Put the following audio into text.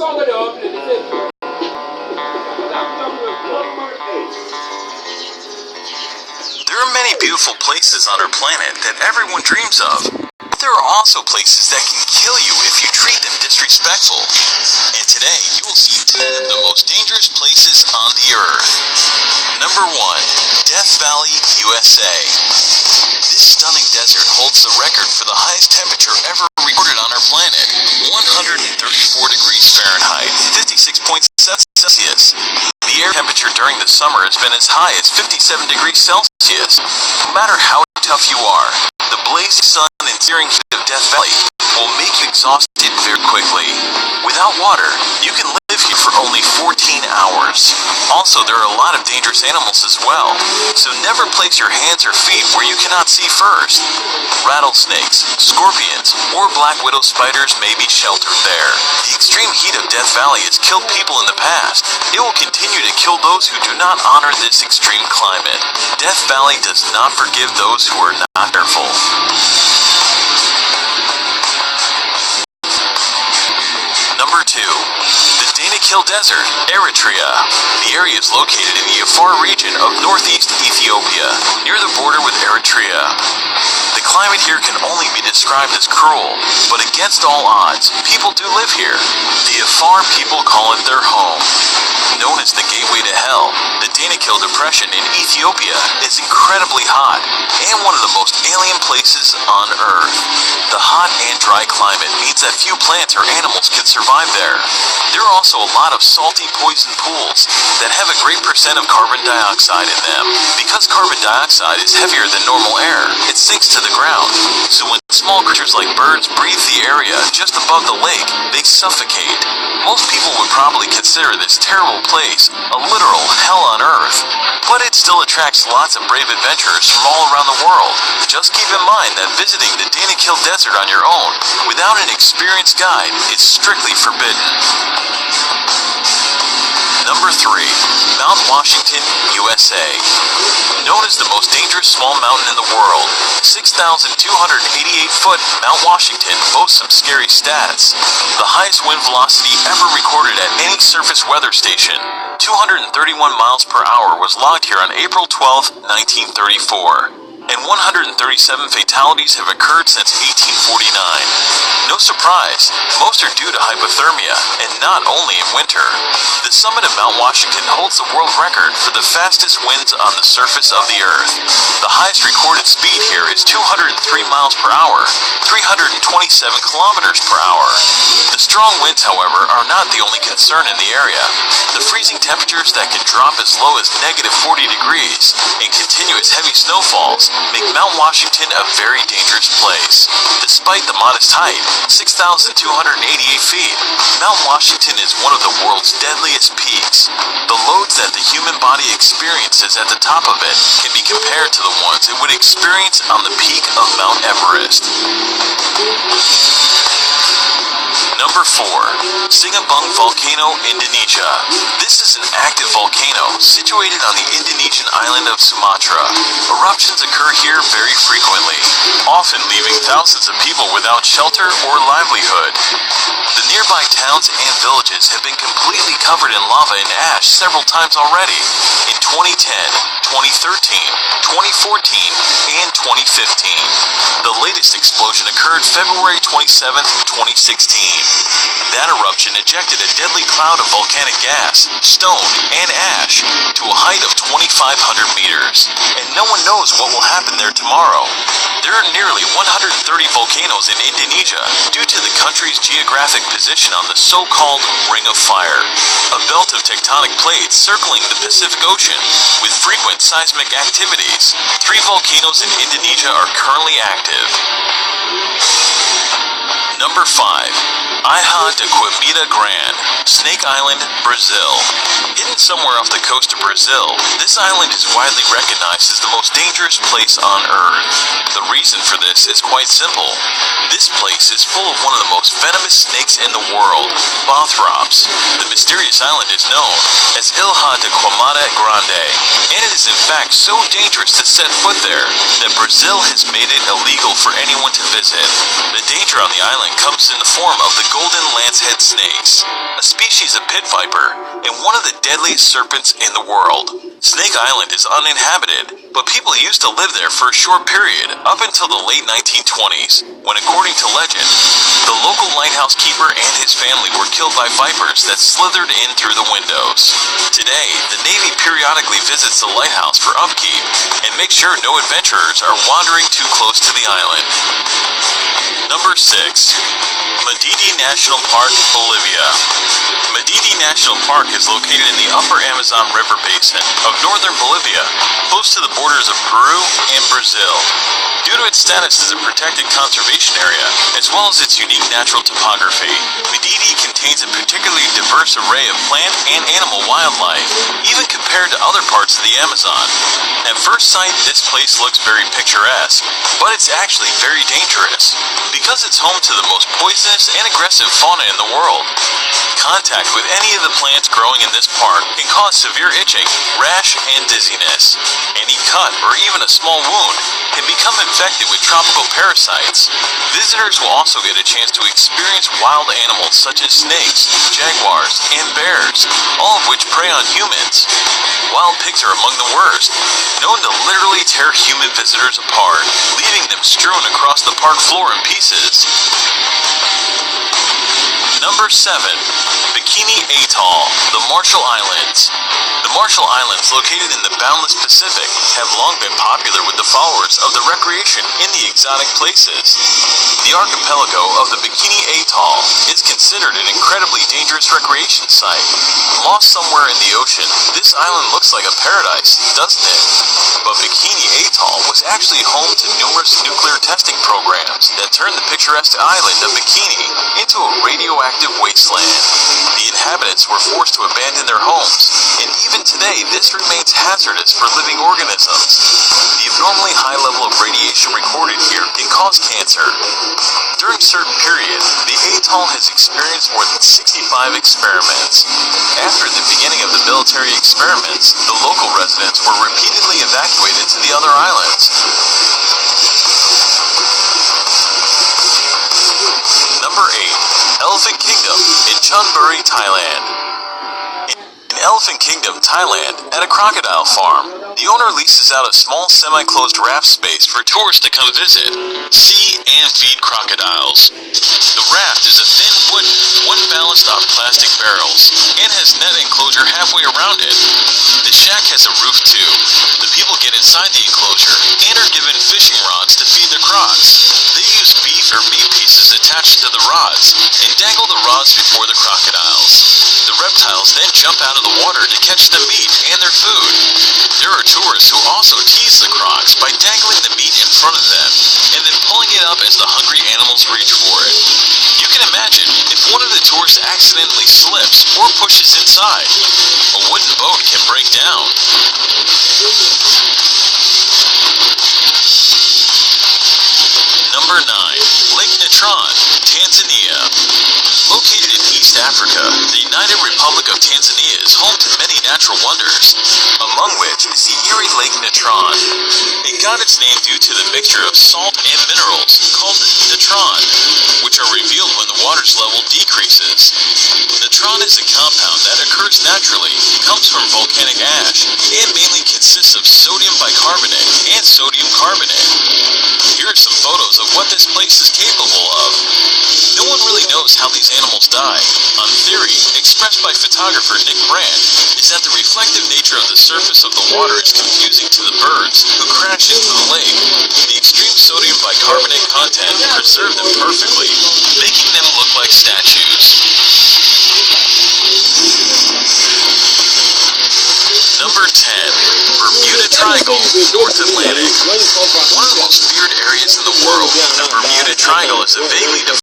There are many beautiful places on our planet that everyone dreams of. But there are also places that can kill you if you treat them disrespectful. And today, you will see 10 of the most dangerous places on the Earth. Number 1. Death Valley, USA. This stunning desert holds the record for the highest temperature ever recorded on our planet, 134 degrees Fahrenheit, 56.7 Celsius. The air temperature during the summer has been as high as 57 degrees Celsius. No matter how tough you are, the blazing sun and searing heat of Death Valley will make you exhausted very quickly. Without water, you can live here for only 14 hours. Also, there are a lot of dangerous animals as well, so never place your hands or feet where you cannot see first. Rattlesnakes, scorpions, or black widow spiders may be sheltered there. The extreme heat of Death Valley has killed people in the past. It will continue to kill those who do not honor this extreme climate. Death Valley does not forgive those who are not careful. Number 2. The Danakil Desert, Eritrea. The area is located in the Afar region of northeast Ethiopia, near the border with Eritrea. The climate here can only be described as cruel, but against all odds, people do live here. The Afar people call it their home. Known as the gateway to hell, the Danakil Depression in Ethiopia is incredibly hot and one of the most alien places on Earth. The hot and dry climate means that few plants or animals can survive there. There are also a lot of salty poison pools that have a great percent of carbon dioxide in them. Because carbon dioxide is heavier than normal air, it sinks to the ground. So when small creatures like birds breathe the area just above the lake, they suffocate. Most people would probably consider this terrible place a literal hell on Earth, but it still attracts lots of brave adventurers from all around the world. Just keep in mind that visiting the Danakil Desert on your own without an experienced guide is strictly forbidden. Number 3. Mount Washington, USA. Known as the most dangerous small mountain in the world, 6,288-foot Mount Washington boasts some scary stats. The highest wind velocity ever recorded at any surface weather station, 231 miles per hour, was logged here on April 12, 1934. And 137 fatalities have occurred since 1849. No surprise, most are due to hypothermia, and not only in winter. The summit of Mount Washington holds the world record for the fastest winds on the surface of the Earth. The highest recorded speed here is 203 miles per hour, 327 kilometers per hour. The strong winds, however, are not the only concern in the area. The freezing temperatures that can drop as low as -40 degrees and continuous heavy snowfalls make Mount Washington a very dangerous place. Despite the modest height, 6,288 feet, Mount Washington is one of the world's deadliest peaks. The loads that the human body experiences at the top of it can be compared to the ones it would experience on the peak of Mount Everest. Number 4. Sinabung Volcano, Indonesia. This is an active volcano situated on the Indonesian island of Sumatra. Eruptions occur here very frequently, often leaving thousands of people without shelter or livelihood. The nearby towns and villages have been completely covered in lava and ash several times already, in 2010, 2013, 2014, and 2015. The latest explosion occurred February 27, 2016. That eruption ejected a deadly cloud of volcanic gas, stone, and ash to a height of 2,500 meters, and no one knows what will happen there tomorrow. There are nearly 130 volcanoes in Indonesia due to the country's geographic position on the so-called Ring of Fire, a belt of tectonic plates circling the Pacific Ocean with frequent seismic activities. 3 volcanoes in Indonesia are currently active. Number 5. Ilha de Quibida Grande, Snake Island, Brazil. Hidden somewhere off the coast of Brazil, this island is widely recognized as the most dangerous place on Earth. The reason for this is quite simple. This place is full of one of the most venomous snakes in the world, Bothrops. The mysterious island is known as Ilha de Quibida Grande, and it is in fact so dangerous to set foot there that Brazil has made it illegal for anyone to visit. The danger on the island Island comes in the form of the golden lancehead snakes, a species of pit viper, and one of the deadliest serpents in the world. Snake Island is uninhabited, but people used to live there for a short period up until the late 1920s, when, according to legend, the local lighthouse keeper and his family were killed by vipers that slithered in through the windows. Today, the Navy periodically visits the lighthouse for upkeep and makes sure no adventurers are wandering too close to the island. Number 6. Madidi National Park, Bolivia. Madidi National Park is located in the upper Amazon River basin of northern Bolivia, close to the borders of Peru and Brazil. Due to its status as a protected conservation area, as well as its unique natural topography, Madidi contains a particularly diverse array of plant and animal wildlife, even compared to other parts of the Amazon. At first sight, this place looks very picturesque, but it's actually very dangerous, because it's home to the most poisonous and aggressive fauna in the world. Contact with any of the plants growing in this park can cause severe itching, rash, and dizziness. Any cut or even a small wound can become infected with tropical parasites. Visitors will also get a chance to experience wild animals such as snakes, jaguars, and bears, all of which prey on humans. Wild pigs are among the worst, known to literally tear human visitors apart, leaving them strewn across the park floor in pieces. Number 7. Bikini Atoll, the Marshall Islands. The Marshall Islands, located in the boundless Pacific, have long been popular with the followers of the recreation in the exotic places. The archipelago of the Bikini Atoll is considered an incredibly dangerous recreation site. Lost somewhere in the ocean, this island looks like a paradise, doesn't it? But Bikini Atoll was actually home to numerous nuclear testing programs that turned the picturesque island of Bikini into a radioactive wasteland. The inhabitants were forced to abandon their homes, and even today this remains hazardous for living organisms. The abnormally high level of radiation recorded here can cause cancer. During certain periods, the atoll has experienced more than 65 experiments. After the beginning of the military experiments, the local residents were repeatedly evacuated to the other islands. Number 8. Elephant Kingdom in Chonburi, Thailand. In Elephant Kingdom, Thailand, at a crocodile farm, the owner leases out a small semi-closed raft space for tourists to come visit, see, and feed crocodiles. The raft is a thin wooden, one-ballast off plastic barrels, and has net enclosure halfway around it. The shack has a roof too. The people get inside the enclosure and are given fishing rods to feed the crocs. They use beef or meat pieces attached to the rods and dangle the rods before the crocodiles. The reptiles then jump out of the water to catch the meat and their food. There are tourists who also tease the crocs by dangling the meat in front of them and then pulling it up as the hungry animals reach for it. You can imagine if one of the tourists accidentally slips or pushes inside, a wooden boat can break down. Number 9. Lake Natron, Tanzania. Located in East Africa, the United Republic of Tanzania is home to many natural wonders, among which is the Erie Lake Natron. It got its name due to the mixture of salt and minerals called natron, which are revealed when the water's level decreases. Natron is a compound that occurs naturally, comes from volcanic ash, and mainly consists of sodium bicarbonate and sodium carbonate. Here are some photos of what this place is capable of. No one really knows how these animals die. A theory, expressed by photographer Nick Brandt, is that the reflective nature of the surface of the water is confusing to the birds who crash into the lake. The extreme sodium bicarbonate content preserved them perfectly, making them look like statues. Number 10. Bermuda Triangle, North Atlantic. One of the most feared areas in the world, the Bermuda Triangle is a vaguely defined